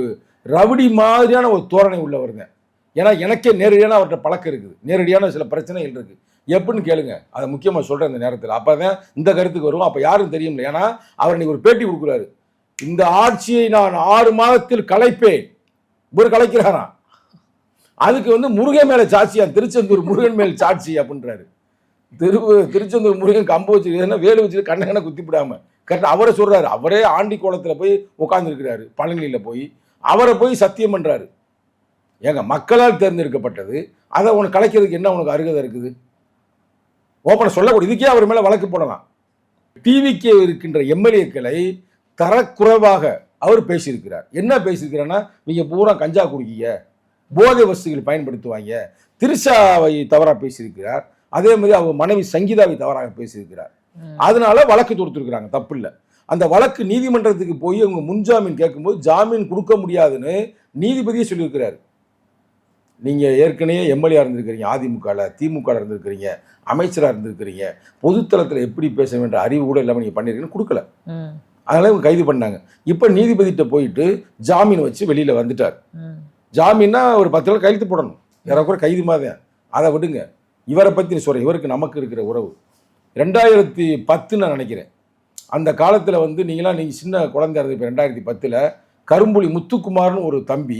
ரவுடி மாதிரியான ஒரு தோரணை உள்ளவர் தான். ஏன்னா எனக்கே நேரடியான அவர்கிட்ட பழக்கம் இருக்குது, நேரடியான சில பிரச்சனைகள் இருக்குது. எப்படின்னு கேளுங்க, அதை முக்கியமாக சொல்கிறேன் இந்த நேரத்தில். அப்போ தான் இந்த கருத்துக்கு வரும். அப்போ யாரும் தெரியுமில்ல. ஏன்னா அவர் இன்னைக்கு ஒரு பேட்டி கொடுக்குறாரு, இந்த ஆட்சியை நான் 6 மாதத்தில் கலைப்பேன். இவர் கலைக்கிறாராம். அதுக்கு வந்து முருகன் மேலே சாட்சியா, திருச்செந்தூர் முருகன் மேல் சாட்சி அப்படின்றாரு. திருச்செந்தூர் முருகன் கம்பு வச்சுருக்காருன்னா வேலு வச்சுட்டு கண்ண குத்திவிடாமல் கரெக்டாக அவரை சொல்கிறாரு. அவரே ஆண்டி கோலத்தில் போய் உட்காந்துருக்கிறாரு, பழனியில் போய் அவரை போய் சத்தியம் பண்ணுறாரு. ஏங்க, மக்களால் தேர்ந்தெடுக்கப்பட்டது, அதை உனக்கு கலைக்கிறதுக்கு என்ன உனக்கு அருகதை இருக்குது? ஓப்பனை சொல்லக்கூடாது. இதுக்கே அவர் மேலே வழக்கு போடலாம். டிவிக்கே இருக்கின்ற எம்எல்ஏக்களை தரக்குறைவாக அவர் பேசியிருக்கிறார். என்ன பேசியிருக்கிறான்னா, நீங்கள் பூரா கஞ்சா குடிக்கீங்க, போதை வஸ்துகள் பயன்படுத்துவாங்க, திரிஷாவை தவறாக பேசியிருக்கிறார். அதே மாதிரி அவங்க மனைவி சங்கீதாவை தவறாக பேசியிருக்கிறார். அதனால வழக்கு தொடுத்துருக்குறாங்க, தப்பு இல்லை. அந்த வழக்கு நீதிமன்றத்துக்கு போய் அவங்க முன்ஜாமீன் கேட்கும்போது ஜாமீன் கொடுக்க முடியாதுன்னு நீதிபதியே சொல்லியிருக்கிறாரு. நீங்கள் ஏற்கனவே எம்எல்ஏ இருந்திருக்கிறீங்க, அதிமுகவில் திமுக இருந்திருக்கிறீங்க, அமைச்சராக இருந்திருக்கிறீங்க, பொதுத்தளத்தில் எப்படி பேச வேண்டிய அறிவு கூட இல்லாமல் நீங்கள் பண்ணியிருக்கீங்கன்னு கொடுக்கல. அதனால இவங்க கைது பண்ணாங்க. இப்போ நீதிபதிகிட்ட போயிட்டு ஜாமீன் வச்சு வெளியில் வந்துட்டார். ஜாமீன்னா ஒரு 10 நாள் கையெழுத்து போடணும், யாராவது கூட கைது மாதிரி. அதை விடுங்க, இவரை பற்றி சொல்கிறேன். இவருக்கு நமக்கு இருக்கிற உறவு 2010 நான் நினைக்கிறேன். அந்த காலத்தில் வந்து நீங்கள் சின்ன குழந்தையா இருந்தது. இப்போ 2010 கரும்புலி முத்துக்குமார்னு ஒரு தம்பி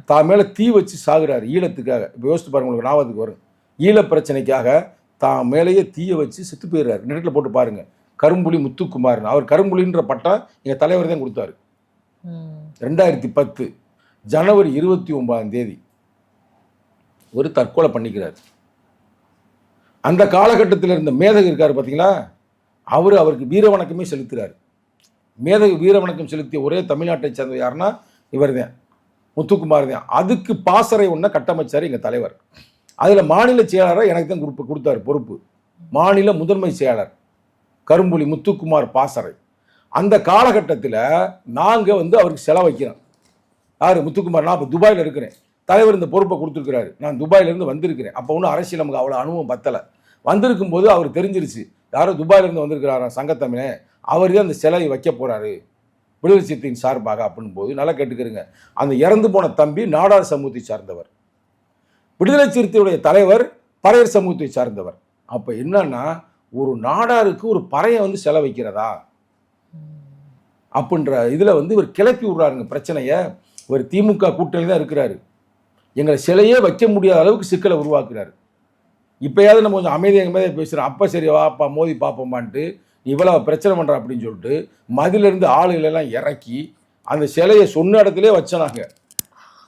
தான் மேலே தீ வச்சு சாகுறாரு ஈழத்துக்காக. இப்போ யோசித்து பாருங்க, உங்களுக்கு ஞாபகத்துக்கு வரும். ஈழ பிரச்சனைக்காக தான் மேலேயே தீயை வச்சு செத்து போயிடுறாரு. நெட்டில் போட்டு பாருங்க, கரும்புலி முத்துக்குமார்னு. அவர் கரும்புலின்ற பட்டம் எங்கள் தலைவர் தான் கொடுத்தாரு. 2010 ஜனவரி 29 ஒரு தற்கொலை பண்ணிக்கிறார். அந்த காலகட்டத்தில் இருந்த மேதகு இருக்கார் பார்த்தீங்களா, அவருக்கு வீர வணக்கமே செலுத்துகிறார். மேதகு வீர வணக்கம் செலுத்திய ஒரே தமிழ்நாட்டை சேர்ந்த யாருன்னா இவர் தான், முத்துக்குமார் தான். அதுக்கு பாசறை ஒன்றை கட்டமைச்சார் எங்கள் தலைவர். அதில் மாநில செயலாளராக எனக்கு தான் கொடுத்தார் பொறுப்பு. மாநில முதன்மை செயலாளர் கரும்புலி முத்துக்குமார் பாசறை. அந்த காலகட்டத்தில் நாங்கள் வந்து அவருக்கு செலவு வைக்கிறோம். யார்? முத்துக்குமார். நான் இப்போ துபாயில் இருக்கிறேன், தலைவர் இந்த பொறுப்பை கொடுத்துருக்கிறாரு. நான் துபாயிலேருந்து வந்திருக்கிறேன். அப்போ ஒன்றும் அரசியல் நமக்கு அவ்வளோ அனுபவம் பத்தலை. வந்திருக்கும் போது அவர் தெரிஞ்சிருச்சு, யாரோ துபாயிலேருந்து வந்திருக்கிறாரா சங்கத்தமிழே, அவர் தான் அந்த சிலையை வைக்க போகிறாரு விடுதலை சிறுத்தையின் சார்பாக அப்படின் போது நல்லா கேட்டுக்கிறங்க. அந்த இறந்து போன தம்பி நாடார் சமூகத்தை சார்ந்தவர், விடுதலை சிறுத்தையுடைய தலைவர் பறையர் சமூகத்தை சார்ந்தவர். அப்போ என்னன்னா, ஒரு நாடாருக்கு ஒரு பறையை வந்து சிலை வைக்கிறதா அப்படின்ற இதில் வந்து இவர் கிளப்பி விடுறாருங்க பிரச்சனையை. ஒரு திமுக கூட்டணி தான் இருக்கிறாரு, எங்களை சிலையே வைக்க முடியாத அளவுக்கு சிக்கலை உருவாக்குறாரு. இப்போயாவது நம்ம கொஞ்சம் அமைதியாக பேசுகிறோம். அப்போ சரி வாப்பா மோதி பார்ப்போமான்ட்டு இவ்வளோ பிரச்சனை பண்ணுறா அப்படின்னு சொல்லிட்டு மதிலிருந்து ஆளுகளெல்லாம் இறக்கி அந்த சிலையை சொன்ன இடத்துலேயே வச்சனாங்க.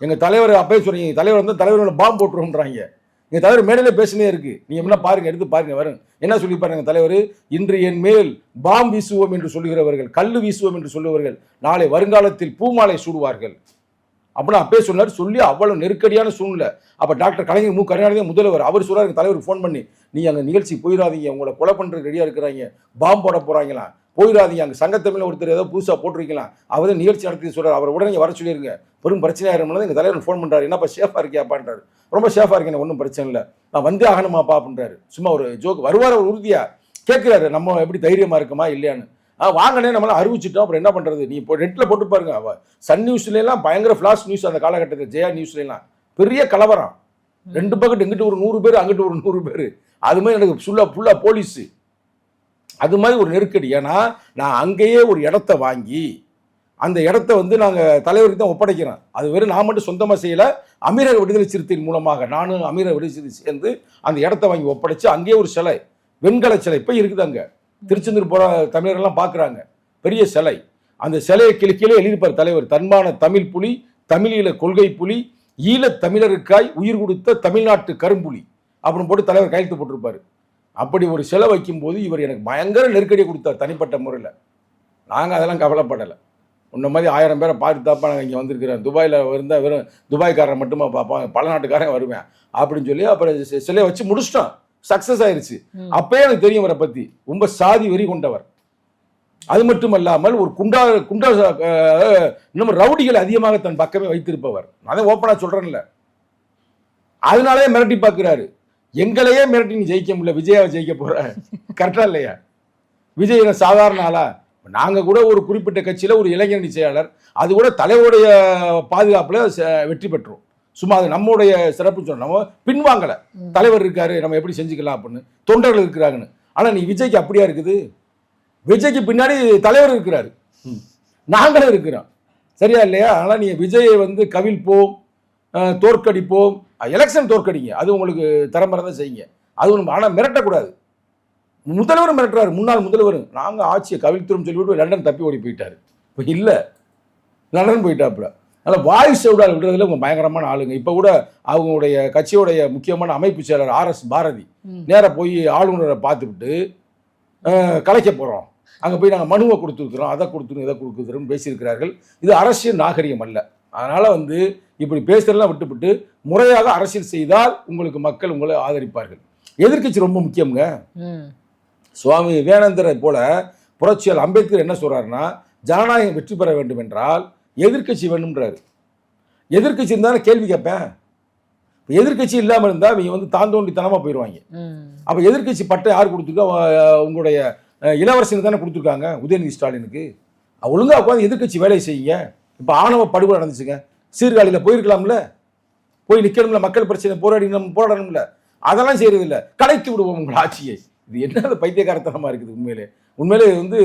எங்கள் தலைவர் அப்பயே சொல்கிறீங்க, எங்கள் தலைவர் வந்து தலைவரோட பாம்பு போட்டுருன்றாங்க. எங்கள் தலைவர் மேடையில் பேசினே இருக்குது, நீங்கள் என்ன பாருங்கள், எடுத்து பாருங்கள் வரும். என்ன சொல்லி பாருங்க எங்கள் தலைவர், இன்று என் மேல் பாம்பு வீசுவோம் என்று சொல்லுகிறவர்கள், கல் வீசுவோம் என்று சொல்லுவர்கள் நாளை வருங்காலத்தில் பூமாலை சூடுவார்கள் அப்படின்னு அப்பே சொன்னார். சொல்லி அவ்வளோ நெருக்கடியான சூழ்நிலை. அப்போ டாக்டர் கலைஞர் மு கருணாநிதி முதல்வர் அவர் சொல்கிறார் எங்கள் தலைவருக்கு ஃபோன் பண்ணி, நீங்கள் அங்கே நிகழ்ச்சி போயிடாதீங்க, உங்களை கொலை பண்ணுறது ரெடியாக இருக்கிறாங்க, பாம்பு போட போகிறாங்களா, போயிடாதீங்க. அங்கே சங்கத்தமிழில் ஒருத்தர் ஏதோ புதுசாக போட்டிருக்கலாம், அவர் தான் நிகழ்ச்சி நடத்தி சொல்கிறார், அவர் உடனே வர சொல்லியிருங்க, பெரும் பிரச்சனையாயிருந்தது. எங்கள் தலைவர் ஃபோன் பண்ணுறாரு, என்னப்பா சேஃபாக இருக்கியாப்பான்றாரு. ரொம்ப சேஃபாக இருக்கேன், ஒன்றும் பிரச்சனை இல்லை, நான் வந்து ஆகணுமாப்பா அப்படின்றாரு. சும்மா ஒரு ஜோக். வருவார் அவர் உறுதியாக கேட்குறாரு, நம்ம எப்படி தைரியமாக இருக்குமா இல்லையான்னு. வாங்கினே நம்மளாம் அறிவிச்சிட்டோம், அப்புறம் என்ன பண்ணுறது. நீ இப்போ நெட்டில் போட்டு பாருங்க, சன் நியூஸ்லாம் பயங்கர ஃப்ளாஷ் நியூஸ். அந்த காலகட்டத்தில் ஜெயா நியூஸ்லாம் பெரிய கலவரம், 2 பக்கெட், இங்கிட்டு ஒரு 100 பேர், அங்கிட்டு ஒரு 100 பேர். அது மாதிரி எனக்கு ஃபுல்லாக போலீஸு, அது மாதிரி ஒரு நெருக்கடி. ஏன்னா நான் அங்கேயே ஒரு இடத்த வாங்கி அந்த இடத்த வந்து நாங்கள் தலைவருக்கு தான் ஒப்படைக்கிறோம். அது வெறும் நான் மட்டும் சொந்தமாக செய்யலை, அமீரக விடுதலை சிறுத்தையின் மூலமாக நானும் அமீரக விடுதலை சிறுத்தை சேர்ந்து அந்த இடத்த வாங்கி ஒப்படைச்சு அங்கேயே ஒரு சிலை, வெண்கல சிலை இப்போ இருக்குது. அங்கே திருச்செந்தூர் போகிற தமிழர்கள்லாம் பார்க்குறாங்க, பெரிய சிலை. அந்த சிலையை கீழே எழுதிப்பார் தலைவர், தன்மான தமிழ் புலி, தமிழீழ கொள்கை புலி, ஈழத் தமிழருக்காய் உயிர் கொடுத்த தமிழ்நாட்டு கரும்புலி அப்படின்னு போட்டு தலைவர் கையெழுத்து போட்டிருப்பார். அப்படி ஒரு சிலை வைக்கும்போது இவர் எனக்கு பயங்கர நெருக்கடியை கொடுத்தார் தனிப்பட்ட முறையில். நாங்கள் அதெல்லாம் கவலைப்படலை. உன்ன மாதிரி 1000 பேரை பார்த்து தாப்பா நாங்கள் இங்கே வந்திருக்கிறேன், துபாயில் இருந்தால் வெறும் துபாய்க்காரன் மட்டுமா பார்ப்பாங்க, பல நாட்டுக்காரன் வருவேன் அப்படின்னு சொல்லி அப்புறம் சிலையை வச்சு முடிச்சிட்டோம். சக்சஸ் ஆயிருச்சு. அப்பயே எனக்கு தெரியும் அவரை பத்தி, ரொம்ப சாதி வெறி கொண்டவர். அது மட்டும் அல்லாமல் ஒரு குண்டா இன்னும் ரவுடிகள் அதிகமாக தன் பக்கமே வைத்திருப்பவர். நான் ஓப்பனா சொல்றேன்ல, அதனாலே மிரட்டி பார்க்கிறாரு. எங்களையே மிரட்டி நீ ஜெயிக்க முடியல, விஜயாவை ஜெயிக்க போற. கரெக்டா இல்லையா? விஜய் சாதாரண ஆளா? நாங்க கூட ஒரு குறிப்பிட்ட கட்சியில ஒரு இளைஞரணி செயலாளர், அது கூட தலைவருடைய பாதுகாப்புல வெற்றி பெற்றோம். சும்மா அது நம்முடைய சிறப்பு சொன்ன, நம்ம பின்வாங்கல. தலைவர் இருக்காரு, நம்ம எப்படி செஞ்சுக்கலாம் அப்படின்னு, தொண்டர்கள் இருக்கிறாங்கன்னு. ஆனா நீ விஜய்க்கு அப்படியா இருக்குது? விஜய்க்கு பின்னாடி தலைவர் இருக்கிறாரு, நாங்களும் இருக்கிறோம். சரியா இல்லையா? அதனால நீ விஜயை வந்து கவிழ்ப்போம், தோற்கடிப்போம், எலெக்ஷன் தோற்கடிங்க, அது உங்களுக்கு தரம்பரதான் செய்யுங்க. அது ஒன்று. ஆனால் மிரட்டக்கூடாது. முதல்வர் மிரட்டுறாரு, முன்னாள் முதல்வர். நாங்கள் ஆட்சியை கவிழ்த்துரும் சொல்லிவிட்டு லண்டன் தப்பி ஓடி போயிட்டாரு. இப்போ இல்லை, லண்டன் போயிட்டாப்புல. அதனால் வாய்ஸ் விடால் விடுறதுல உங்க பயங்கரமான ஆளுங்க. இப்போ கூட அவங்களுடைய கட்சியோடைய முக்கியமான அமைப்பு செயலர் RS பாரதி நேராக போய் ஆளுநரை பார்த்துக்கிட்டு கலைக்க போகிறோம், அங்கே போய் நாங்கள் மனுவை கொடுத்துருக்குறோம், அதை கொடுத்துருவோம், இதை கொடுக்குறோம்னு பேசியிருக்கிறார்கள். இது அரசியல் நாகரிகம் அல்ல. அதனால் வந்து இப்படி பேசுறதெல்லாம் விட்டுவிட்டு முறையாக அரசியல் செய்தால் உங்களுக்கு மக்கள் உங்களை ஆதரிப்பார்கள். எதிர்க்கட்சி ரொம்ப முக்கியங்க. சுவாமி விவேகானந்தரை போல புரட்சியாளர் அம்பேத்கர் என்ன சொல்றாருன்னா, ஜனநாயகம் வெற்றி பெற வேண்டும் என்றால் எதிர்க்கட்சி வேணும்ன்றாரு. எதிர்க்கட்சி இருந்தாலும் கேள்வி கேட்பேன். எதிர்க்கட்சி இல்லாமல் இருந்தால் இவங்க வந்து தாந்தோண்டித்தனமாக போயிடுவாங்க. அப்போ எதிர்க்கட்சி பட்டை யார் கொடுத்துருக்கா? உங்களுடைய இளவரசனுக்கு தானே கொடுத்துருக்காங்க, உதயநிதி ஸ்டாலினுக்கு. ஒழுங்காக உட்காந்து எதிர்க்கட்சி வேலையை செய்யுங்க. இப்போ ஆணவ படுகொலை நடந்துச்சுங்க, சீர்காழியில் போயிருக்கலாம்ல, போய் நிற்கணும்ல, மக்கள் பிரச்சனை போராடணும்ல, அதெல்லாம் செய்யறதில்லை. கலைத்து விடுவோம் உங்கள் ஆட்சியை. இது என்ன பைத்தியக்காரத்தனமாக இருக்குது. உண்மையிலே வந்து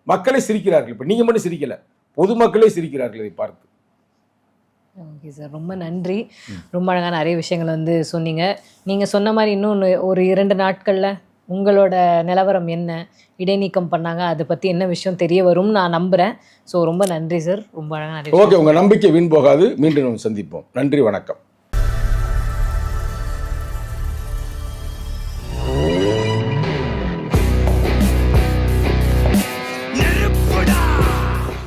மக்களே சிரிக்கிறார்கள். இப்போ நீங்கள் மட்டும் சிரிக்கலை, பொதுமக்களே சிரிக்கிறார்கள் இதை பார்த்து.
ஓகே சார், ரொம்ப நன்றி. ரொம்ப அழகான நிறைய விஷயங்கள் வந்து சொன்னீங்க. நீங்கள் சொன்ன மாதிரி இன்னொன்று ஒரு 2 நாட்களில் உங்களோட நிலவரம் என்ன, இடைநீக்கம் பண்ணாங்க, அதை பற்றி என்ன விஷயம் தெரிய வரும்னு நான் நம்புகிறேன். ஸோ ரொம்ப நன்றி சார், ரொம்ப அழகான நிறைய.
ஓகே, உங்கள் நம்பிக்கை வீண் போகாது. மீண்டும் சந்திப்போம். நன்றி, வணக்கம்.